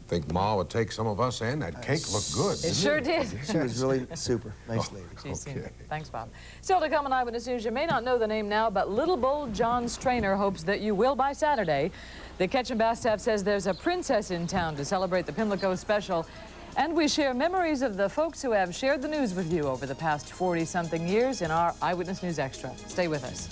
Think Ma would take some of us in? That cake looked good. It sure did. She was really super. Nice lady. Okay. Thanks, Bob. Still to come on Eyewitness News, you may not know the name now, but Little Bull John's trainer hopes that you will by Saturday. The Ketchum Bath staff says there's a princess in town to celebrate the Pimlico special. And we share memories of the folks who have shared the news with you over the past 40-something years in our Eyewitness News Extra. Stay with us.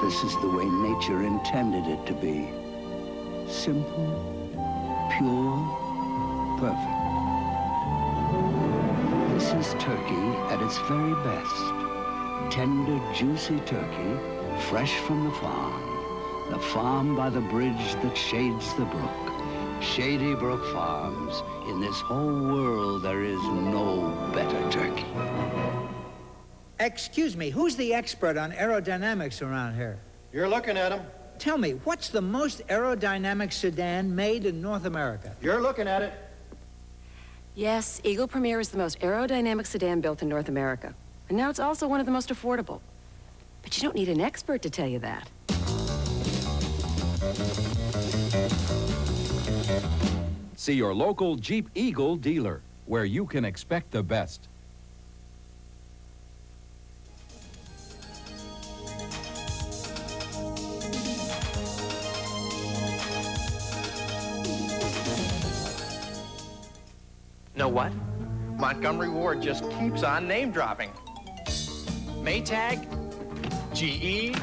This is the way nature intended it to be. Simple, pure, perfect. This is turkey at its very best. Tender, juicy turkey, fresh from the farm. The farm by the bridge that shades the brook. Shady Brook Farms. In this whole world, there is no better turkey. Excuse me, who's the expert on aerodynamics around here? You're looking at him. Tell me, what's the most aerodynamic sedan made in North America? You're looking at it. Yes, Eagle Premier is the most aerodynamic sedan built in North America. And now it's also one of the most affordable. But you don't need an expert to tell you that. See your local Jeep Eagle dealer, where you can expect the best. Know what? Montgomery Ward just keeps on name dropping. Maytag, GE,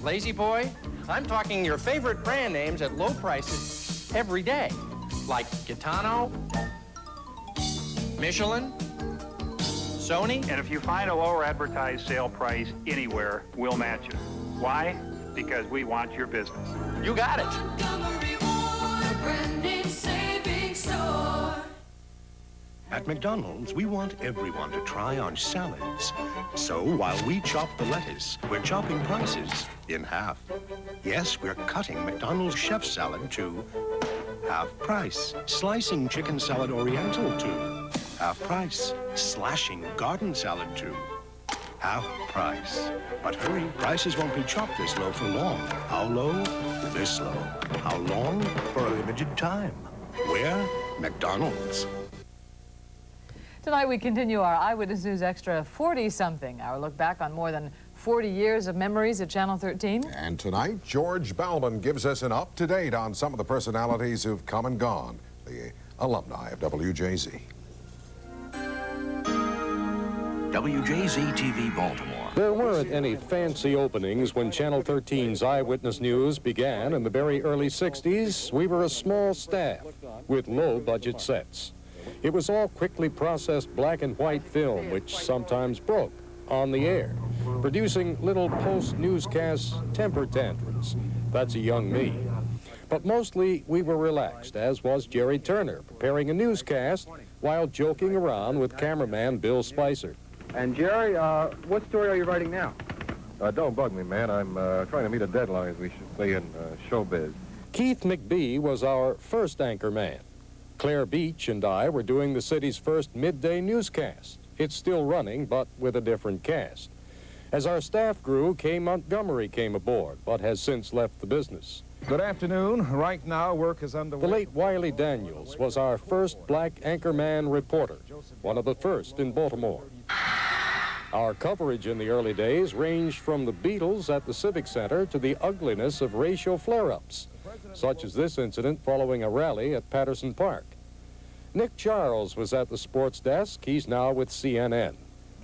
Lazy Boy. I'm talking your favorite brand names at low prices every day. Like Gitano, Michelin, Sony. And if you find a lower advertised sale price anywhere, we'll match it. Why? Because we want your business. You got it. Montgomery Ward, brand name savings store. At McDonald's, we want everyone to try on salads. So while we chop the lettuce, we're chopping prices in half. Yes, we're cutting McDonald's chef salad to half price. Slicing chicken salad oriental to half price. Slashing garden salad to half price. But hurry, prices won't be chopped this low for long. How low? This low. How long? For a limited time. Where? McDonald's. Tonight we continue our Eyewitness News Extra 40-something, our look back on more than 40 years of memories at Channel 13. And tonight, George Ballman gives us an up-to-date on some of the personalities who've come and gone, the alumni of WJZ. WJZ-TV Baltimore. There weren't any fancy openings when Channel 13's Eyewitness News began in the very early 60s. We were a small staff with low-budget sets. It was all quickly processed black and white film, which sometimes broke on the air, producing little post-newscast temper tantrums. That's a young me. But mostly we were relaxed, as was Jerry Turner, preparing a newscast while joking around with cameraman Bill Spicer. And Jerry, what story are you writing now? Don't bug me, man. I'm trying to meet a deadline, as we should say in showbiz. Keith McBee was our first anchor man. Claire Beach and I were doing the city's first midday newscast. It's still running, but with a different cast. As our staff grew, Kay Montgomery came aboard, but has since left the business. Good afternoon. Right now, work is underway. The late Wiley Daniels was our first black anchorman reporter, one of the first in Baltimore. Our coverage in the early days ranged from the Beatles at the Civic Center to the ugliness of racial flare-ups, such as this incident following a rally at Patterson Park. Nick Charles was at the sports desk. He's now with CNN.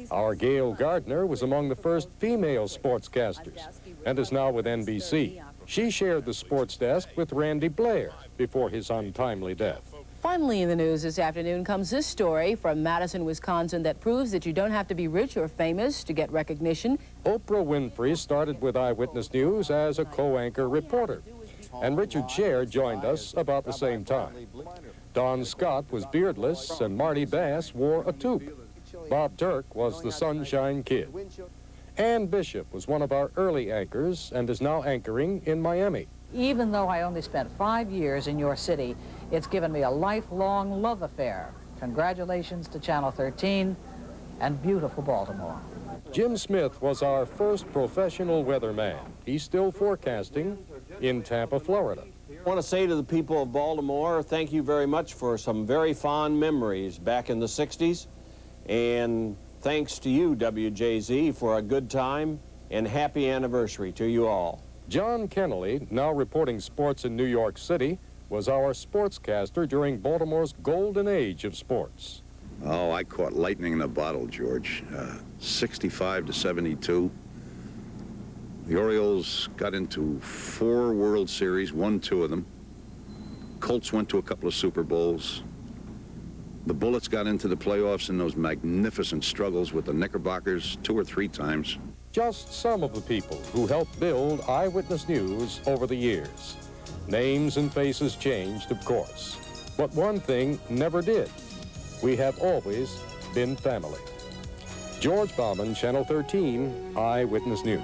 Our Gail Gardner was among the first female sportscasters and is now with NBC. She shared the sports desk with Randy Blair before his untimely death. Finally in the news this afternoon comes this story from Madison, Wisconsin that proves that you don't have to be rich or famous to get recognition. Oprah Winfrey started with Eyewitness News as a co-anchor reporter, and Richard Scher joined us about the same time. Don Scott was beardless, and Marty Bass wore a toque. Bob Turk was the Sunshine Kid. Ann Bishop was one of our early anchors and is now anchoring in Miami. Even though I only spent 5 years in your city, it's given me a lifelong love affair. Congratulations to Channel 13 and beautiful Baltimore. Jim Smith was our first professional weatherman. He's still forecasting in Tampa, Florida. I want to say to the people of Baltimore, thank you very much for some very fond memories back in the 60s. And thanks to you, WJZ, for a good time and happy anniversary to you all. John Kennelly, now reporting sports in New York City, was our sportscaster during Baltimore's golden age of sports. Oh, I caught lightning in a bottle, George. 65 to 72. The Orioles got into 4 World Series, won 2 of them. Colts went to a couple of Super Bowls. The Bullets got into the playoffs in those magnificent struggles with the Knickerbockers 2 or 3 times. Just some of the people who helped build Eyewitness News over the years. Names and faces changed, of course. But one thing never did. We have always been family. George Bauman, Channel 13, Eyewitness News.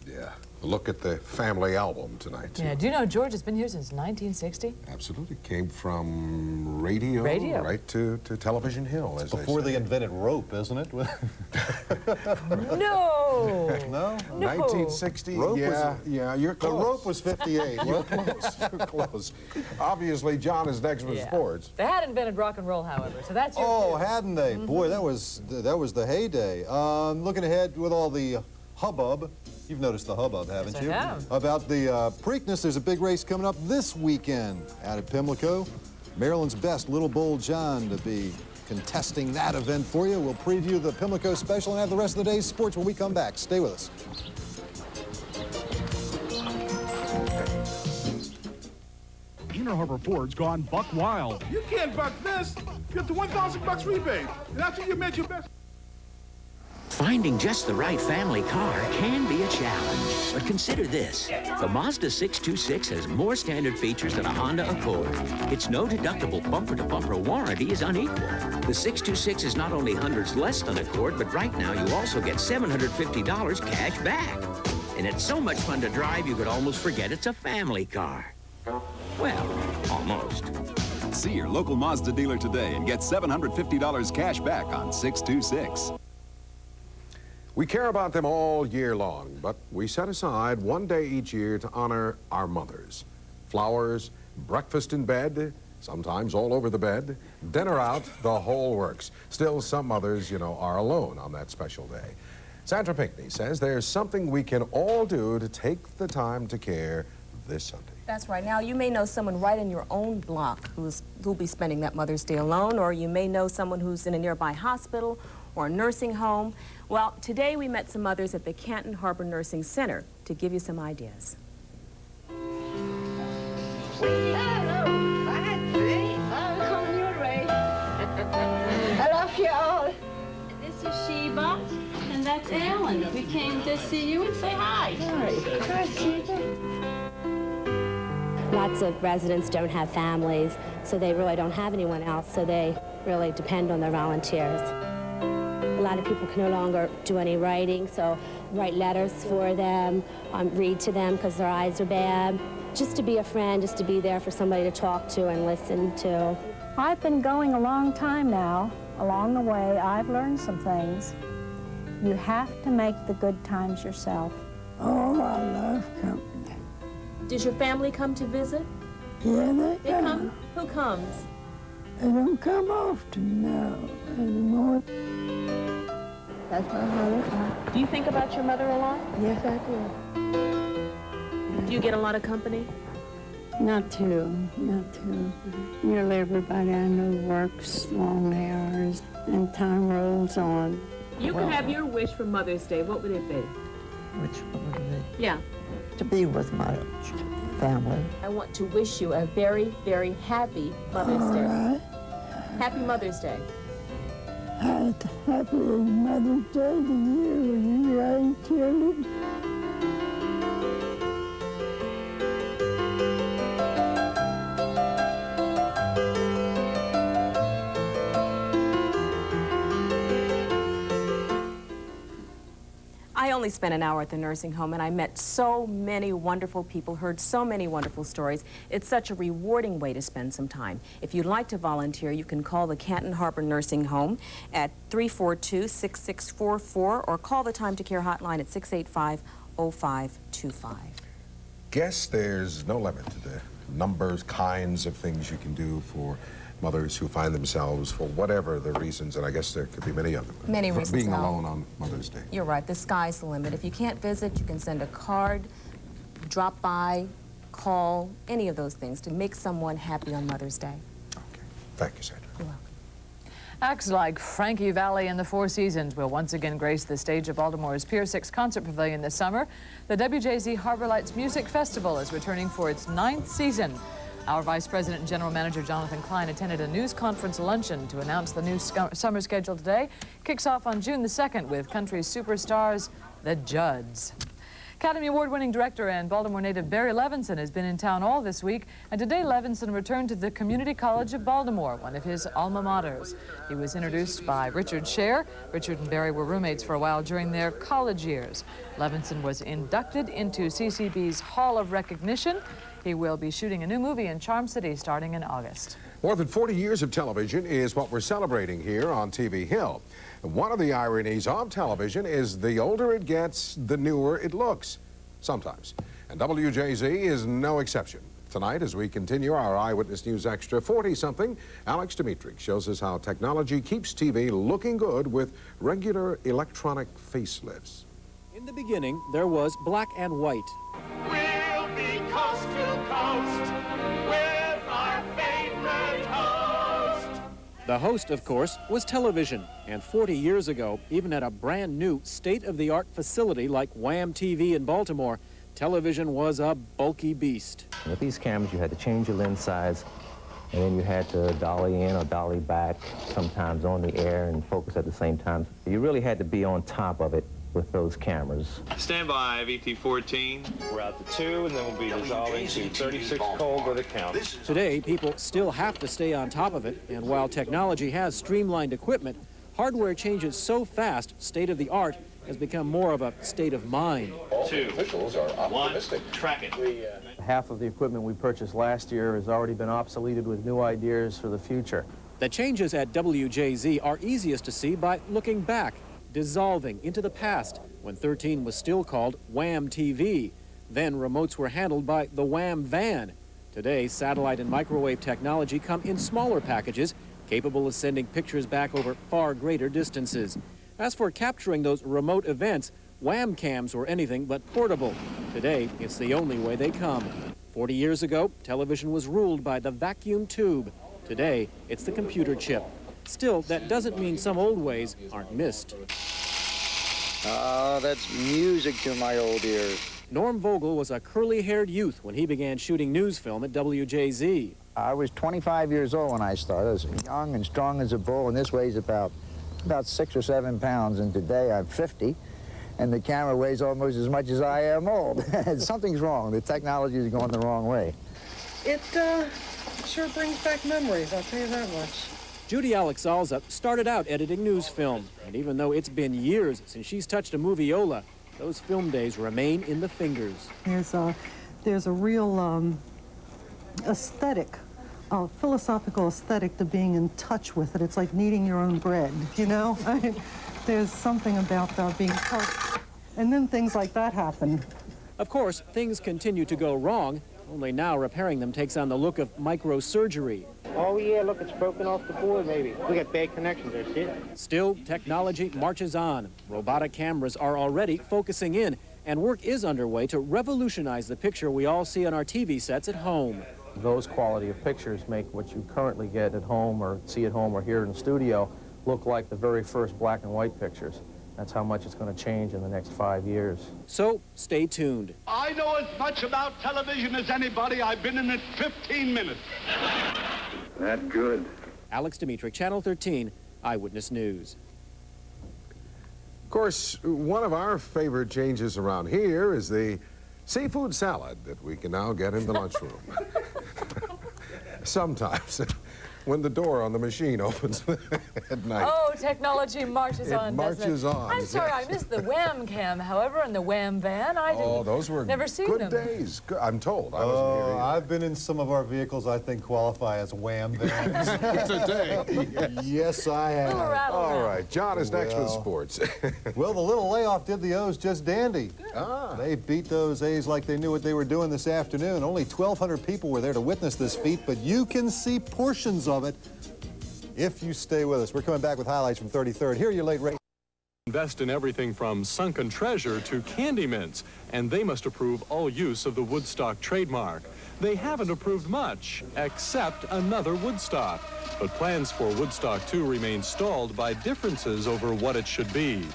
Yeah, look at the family album tonight. Yeah, do you know George has been here since 1960? Absolutely. Came from radio, right to Television Hill, as Before they they invented rope, isn't it? No. No? 1960, Rope yeah, you're close. The rope was 58. You're close, you're close. Obviously, John is next with sports. They had invented rock and roll, however, so that's your Oh, cue. hadn't they? Boy, that was the heyday. Looking ahead with all the hubbub. You've noticed the hubbub, haven't Yes, you? I have. About the Preakness, there's a big race coming up this weekend out at Pimlico. Maryland's best, Little Bold John, to be contesting that event for you. We'll preview the Pimlico special and have the rest of the day's sports when we come back. Stay with us. Inner Harbor Ford's gone buck wild. You can't buck this. Get the $1,000 rebate. And after you make your best. Finding just the right family car can be a challenge, but consider this. The Mazda 626 has more standard features than a Honda Accord. Its no-deductible bumper-to-bumper warranty is unequal. The 626 is not only hundreds less than Accord, but right now you also get $750 cash back. And it's so much fun to drive, you could almost forget it's a family car. Well, almost. See your local Mazda dealer today and get $750 cash back on 626. We care about them all year long, but we set aside one day each year to honor our mothers. Flowers, breakfast in bed, sometimes all over the bed, dinner out, the whole works. Still, some mothers, you know, are alone on that special day. Sandra Pinckney says there's something we can all do to take the time to care this Sunday. That's right. Now, you may know someone right in your own block who'll be spending that Mother's Day alone, or you may know someone who's in a nearby hospital or a nursing home. Well, today we met some mothers at the Canton Harbor Nursing Center to give you some ideas. Hello, y'all. This is Sheba, and that's Ellen. We came to see you and say hi. Hi, Sheba. Lots of residents don't have families, so they really don't have anyone else, so they really depend on their volunteers. A lot of people can no longer do any writing, so write letters for them, read to them because their eyes are bad. Just to be a friend, just to be there for somebody to talk to and listen to. I've been going a long time now. Along the way, I've learned some things. You have to make the good times yourself. Oh, I love company. Does your family come to visit? Yeah, They come? Who comes? They don't come often now anymore. That's my mother. Do you think about your mother a lot? Yes, I do. Do you get a lot of company? Not too. Nearly everybody I know works long hours, and time rolls on. You could have your wish for Mother's Day. What would it be? Which one would it be? Yeah. To be with my family. I want to wish you a very, very happy Mother's Day. All right. Happy Mother's Day. Happy Mother's Day to you and your grandchildren. I only spent an hour at the nursing home, and I met so many wonderful people, heard so many wonderful stories. It's such a rewarding way to spend some time. If you'd like to volunteer, you can call the Canton Harbor Nursing Home at 342-6644 or call the Time to Care hotline at 685-0525. Guess there's no limit to the numbers, kinds of things you can do for mothers who find themselves, for whatever the reasons, and I guess there could be many of them. Many reasons. Being alone on Mother's Day. You're right. The sky's the limit. If you can't visit, you can send a card, drop by, call, any of those things to make someone happy on Mother's Day. Thank you, Sandra. You're welcome. Acts like Frankie Valli and the Four Seasons will once again grace the stage of Baltimore's Pier 6 Concert Pavilion this summer. The WJZ Harbor Lights Music Festival is returning for its 9th season. Our Vice President and General Manager Jonathan Klein attended a news conference luncheon to announce the new summer schedule today. Kicks off on June the 2nd with country superstars, the Judds. Academy Award-winning director and Baltimore native Barry Levinson has been in town all this week, and today Levinson returned to the Community College of Baltimore, one of his alma maters. He was introduced by Richard Scher. Richard and Barry were roommates for a while during their college years. Levinson was inducted into CCB's Hall of Recognition. He will be shooting a new movie in Charm City starting in August. More than 40 years of television is what we're celebrating here on TV Hill. One of the ironies of television is the older it gets, the newer it looks, sometimes. And WJZ is no exception. Tonight, as we continue our Eyewitness News Extra 40-something, Alex Dimitrich shows us how technology keeps TV looking good with regular electronic facelifts. In the beginning, there was black and white. We'll be coast to coast with our favorite host. The host, of course, was television. And 40 years ago, even at a brand new state-of-the-art facility like Wham TV in Baltimore, television was a bulky beast. With these cameras, you had to change your lens size, and then you had to dolly in or dolly back, sometimes on the air and focus at the same time. You really had to be on top of it with those cameras. Stand by, VT14. We're out to 2, and then we'll be dissolving to 36 cold with a count. Today, people still have to stay on top of it, and while technology has streamlined equipment, hardware changes so fast, state-of-the-art has become more of a state of mind. All the officials are optimistic. Track it. Half of the equipment we purchased last year has already been obsoleted with new ideas for the future. The changes at WJZ are easiest to see by looking back, dissolving into the past, when 13 was still called Wham TV. Then remotes were handled by the Wham van. Today, satellite and microwave technology come in smaller packages, capable of sending pictures back over far greater distances. As for capturing those remote events, Wham cams were anything but portable. Today, it's the only way they come. 40 years ago, television was ruled by the vacuum tube. Today, it's the computer chip. Still, that doesn't mean some old ways aren't missed. Oh, that's music to my old ears. Norm Vogel was a curly-haired youth when he began shooting news film at WJZ. I was 25 years old when I started. I was young and strong as a bull, and this weighs about 6 or 7 pounds, and today I'm 50, and the camera weighs almost as much as I am old. Something's wrong. The technology is going the wrong way. It sure brings back memories, I'll tell you that much. Judy Alexalza started out editing news film, and even though it's been years since she's touched a moviola, those film days remain in the fingers. There's a real aesthetic, philosophical aesthetic to being in touch with it. It's like kneading your own bread, you know? There's something about being touched. And then things like that happen. Of course, things continue to go wrong, only now repairing them takes on the look of microsurgery. Oh, yeah, look, it's broken off the board, maybe. We got bad connections there, see it? Still, technology marches on. Robotic cameras are already focusing in, and work is underway to revolutionize the picture we all see on our TV sets at home. Those quality of pictures make what you currently get at home or see at home or here in the studio look like the very first black and white pictures. That's how much it's going to change in the next 5 years. So, stay tuned. I know as much about television as anybody. I've been in it 15 minutes. That good. Alex Dimitrich, Channel 13, Eyewitness News. Of course, one of our favorite changes around here is the seafood salad that we can now get in the lunchroom. Sometimes. when the door on the machine opens at night. Oh, technology marches on, doesn't it? marches on, I'm sorry, yes. I missed the Wham cam, however, and the Wham van. I didn't. Oh, those were never seen good them. days. I'm told. I wasn't here either. I've been in some of our vehicles I think qualify as Wham vans. Today. Yes, I have. All right, John is next with sports. Well, the little layoff did the O's just dandy. They beat those A's like they knew what they were doing this afternoon. Only 1,200 people were there to witness this feat, but you can see portions of it if you stay with us. We're coming back with highlights from 33rd. Here are your late race. Invest in everything from sunken treasure to candy mints, and they must approve all use of the Woodstock trademark. They haven't approved much, except another Woodstock. But plans for Woodstock 2 remain stalled by differences over what it should be.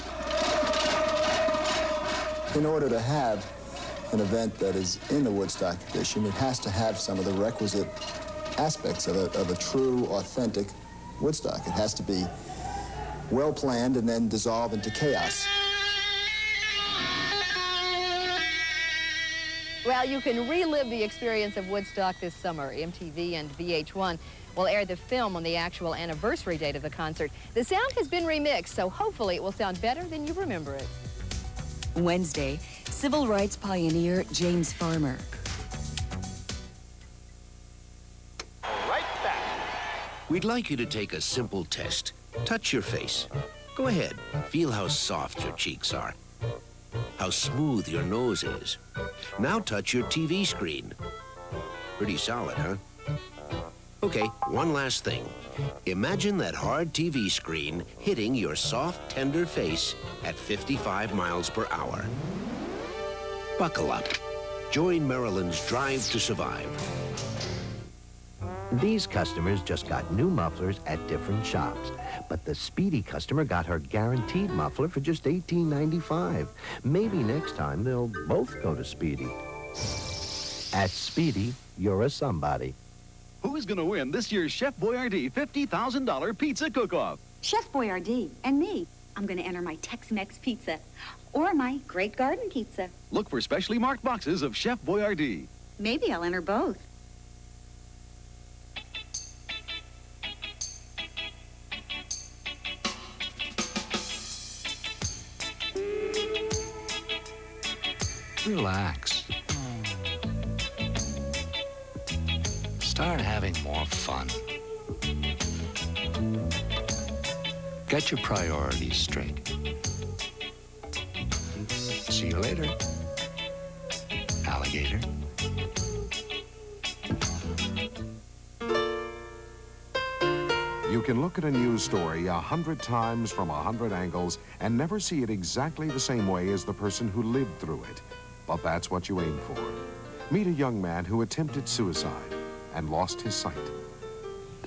In order to have an event that is in the Woodstock edition, it has to have some of the requisite aspects of a true, authentic Woodstock. It has to be well planned and then dissolve into chaos. Well, you can relive the experience of Woodstock this summer. MTV and VH1 will air the film on the actual anniversary date of the concert. The sound has been remixed, so hopefully it will sound better than you remember it. Wednesday, civil rights pioneer James Farmer. Right back. We'd like you to take a simple test. Touch your face. Go ahead. Feel how soft your cheeks are. How smooth your nose is. Now touch your TV screen. Pretty solid, huh? Okay, one last thing. Imagine that hard TV screen hitting your soft, tender face at 55 miles per hour. Buckle up. Join Maryland's Drive to Survive. These customers just got new mufflers at different shops. But the Speedy customer got her guaranteed muffler for just $18.95. Maybe next time they'll both go to Speedy. At Speedy, you're a somebody. Who's going to win this year's Chef Boyardee $50,000 pizza cook-off? Chef Boyardee and me. I'm going to enter my Tex-Mex pizza or my Great Garden pizza. Look for specially marked boxes of Chef Boyardee. Maybe I'll enter both. Relax. Start having more fun. Get your priorities straight. See you later, alligator. You can look at a news story 100 times from 100 angles and never see it exactly the same way as the person who lived through it. But that's what you aim for. Meet a young man who attempted suicide and lost his sight.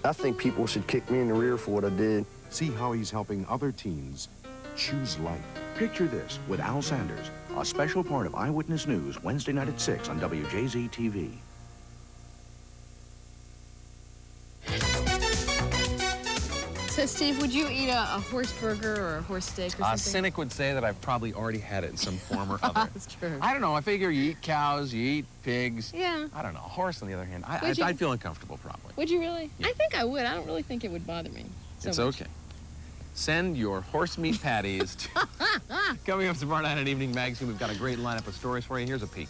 I think people should kick me in the rear for what I did. See how he's helping other teens choose life. Picture this with Al Sanders, a special part of Eyewitness News, Wednesday night at 6 on WJZ-TV. So, Steve, would you eat a horse burger or a horse steak or something? A cynic would say that I've probably already had it in some form or other. That's true. I don't know. I figure you eat cows, you eat pigs. Yeah. I don't know. A horse, on the other hand, Would you? I'd feel uncomfortable probably. Would you really? Yeah. I think I would. I don't really think it would bother me so It's much. okay. Send your horse meat patties to... Coming up tomorrow night at Evening Magazine, we've got a great lineup of stories for you. Here's a peek.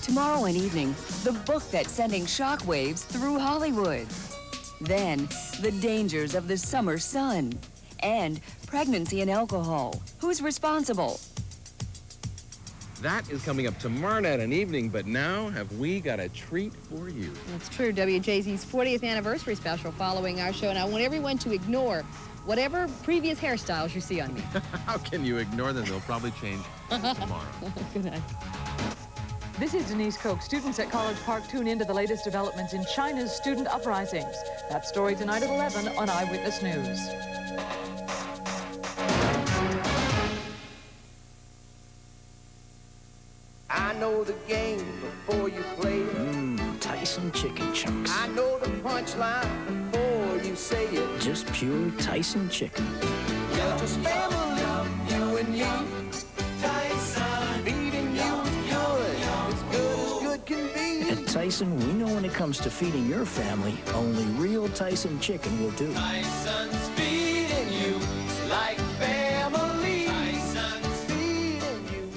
Tomorrow and evening, the book that's sending shockwaves through Hollywood. Then, the dangers of the summer sun. And pregnancy and alcohol. Who's responsible? That is coming up tomorrow night and evening, but now have we got a treat for you. That's true. WJZ's 40th anniversary special following our show. And I want everyone to ignore whatever previous hairstyles you see on me. How can you ignore them? They'll probably change tomorrow. Good night. This is Denise Koch. Students at College Park tune into the latest developments in China's student uprisings. That story tonight at 11 on Eyewitness News. I know the game before you play it. Tyson chicken chunks. I know the punchline before you say it. Just pure Tyson chicken. You're just family, you and me. Tyson, beating you is good. As good as good can be. At Tyson, we know when it comes to feeding your family, only real Tyson chicken will do. Tyson's feeding you like family. Tyson's feeding you.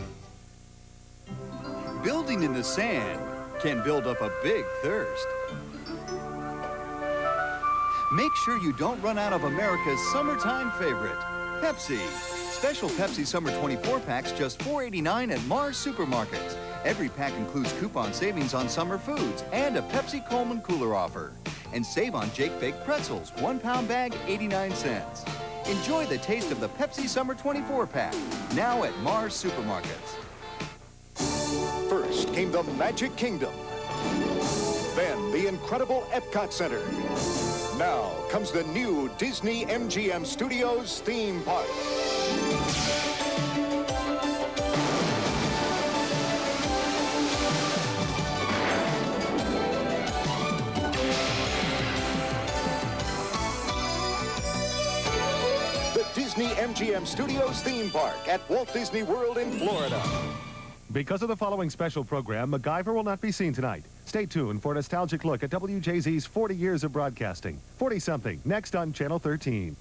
Building in the sand can build up a big thirst. Make sure you don't run out of America's summertime favorite, Pepsi. Special Pepsi Summer 24 packs just $4.89 at Mars Supermarkets. Every pack includes coupon savings on summer foods and a Pepsi Coleman cooler offer. And save on Jake Baked Pretzels, 1 pound bag, 89 cents. Enjoy the taste of the Pepsi Summer 24 pack, now at Mars Supermarkets. First came the Magic Kingdom, then the incredible Epcot Center. Now comes the new Disney MGM Studios theme park. The Disney MGM Studios theme park at Walt Disney World in Florida. Because of the following special program, MacGyver will not be seen tonight. Stay tuned for a nostalgic look at WJZ's 40 years of broadcasting. 40-something, next on Channel 13.